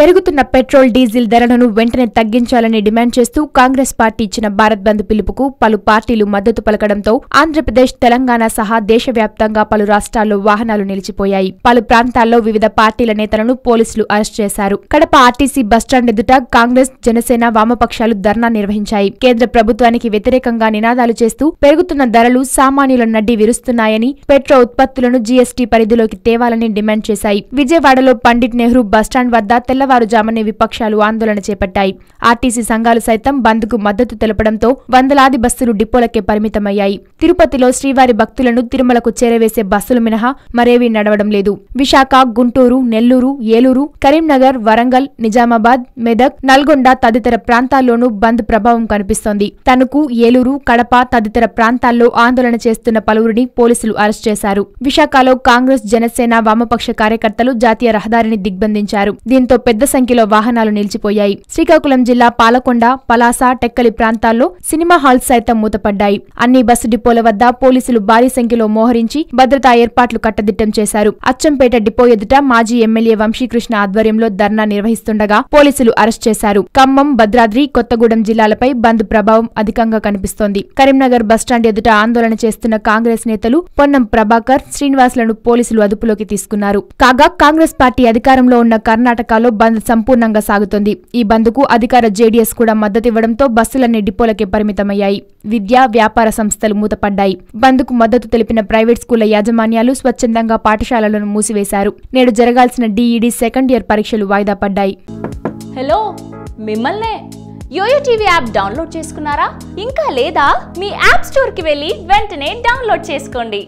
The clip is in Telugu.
పెరుగుతున్న పెట్రోల్ డీజిల్ ధరలను వెంటనే తగ్గించాలని డిమాండ్ చేస్తూ కాంగ్రెస్ పార్టీ ఇచ్చిన భారత్ బంద్ పిలుపుకు పలు పార్టీలు మద్దతు పలకడంతో ఆంధ్రప్రదేశ్, తెలంగాణ సహా దేశవ్యాప్తంగా పలు రాష్ట్రాల్లో వాహనాలు నిలిచిపోయాయి. పలు ప్రాంతాల్లో వివిధ పార్టీల నేతలను పోలీసులు అరెస్ట్ చేశారు. కడప ఆర్టీసీ బస్టాండ్ ఎదుట కాంగ్రెస్, జనసేన, వామపక్షాలు ధర్నా నిర్వహించాయి. కేంద్ర ప్రభుత్వానికి వ్యతిరేకంగా నినాదాలు చేస్తూ పెరుగుతున్న ధరలు సామాన్యుల నడ్డి విరుస్తున్నాయని, పెట్రోల్ ఉత్పత్తులను జీఎస్టీ పరిధిలోకి తేవాలని డిమాండ్ చేశాయి. విజయవాడలో పండిట్ నెహ్రూ బస్టాండ్ వద్ద తెల్లవారుజామునే విపక్షాలు ఆందోళన చేపట్టాయి. ఆర్టీసీ సంఘాలు సైతం బంద్కు మద్దతు తెలపడంతో వందలాది బస్సులు డిపోలకే పరిమితమయ్యాయి. తిరుపతిలో శ్రీవారి భక్తులను తిరుమలకు చేరవేసే బస్సులు మినహా మరేవీ నడవడం లేదు. విశాఖ, గుంటూరు, నెల్లూరు, ఏలూరు, కరీంనగర్, వరంగల్, నిజామాబాద్, మెదక్, నల్గొండ తదితర ప్రాంతాల్లోనూ బంద్ ప్రభావం కనిపిస్తోంది. తణుకు, ఏలూరు, కడప తదితర ప్రాంతాల్లో ఆందోళన చేస్తున్న పలువురిని పోలీసులు అరెస్ట్ చేశారు. విశాఖలో కాంగ్రెస్, జనసేన, వామపక్ష కార్యకర్తలు జాతీయ రహదారిని దిగ్బంధించారు. దీంతో పెద్ద సంఖ్యలో వాహనాలు నిలిచిపోయాయి. శ్రీకాకుళం జిల్లా పాలకొండ, పలాస, టెక్కలి ప్రాంతాల్లో సినిమా హాల్స్ సైతం మూతపడ్డాయి. అన్ని బస్సు డిపోల వద్ద పోలీసులు భారీ సంఖ్యలో మోహరించి భద్రతా ఏర్పాట్లు కట్టదిట్టం చేశారు. అచ్చంపేట డిపో ఎదుట మాజీ ఎమ్మెల్యే వంశీకృష్ణ ఆధ్వర్యంలో ధర్నా నిర్వహిస్తుండగా పోలీసులు అరెస్ట్ చేశారు. ఖమ్మం, భద్రాద్రి, కొత్తగూడెం జిల్లాలపై బంద్ ప్రభావం అధికంగా కనిపిస్తోంది. కరీంనగర్ బస్టాండ్ ఎదుట ఆందోళన చేస్తున్న కాంగ్రెస్ నేతలు పొన్నం ప్రభాకర్, శ్రీనివాసులను పోలీసులు అదుపులోకి తీసుకున్నారు. కాగా కాంగ్రెస్ పార్టీ అధికారంలో ఉన్న కర్ణాటకలో బంద్ సంపూర్ణంగా సాగుతోంది. ఈ బంద్కు అధికార జేడీఎస్ కూడా మద్దతివ్వడంతో బస్సులన్నీ డిపోలకే పరిమితమయ్యాయి. విద్యా, వ్యాపార సంస్థలు మూతపడ్డాయి. బంద్కు మద్దతు తెలిపిన ప్రైవేట్ స్కూళ్ల యాజమాన్యాలు స్వచ్ఛందంగా పాఠశాలలను మూసివేశారు. నేడు జరగాల్సిన డీఈడీ సెకండ్ ఇయర్ పరీక్షలు వాయిదా పడ్డాయి. హలో, మిమ్మల్నే యోయో టీవీ యాప్ డౌన్లోడ్ చేసుకున్నారా? ఇంకా లేదా? మీ యాప్ స్టోర్ కి వెళ్ళి వెంటనే డౌన్లోడ్ చేసుకోండి.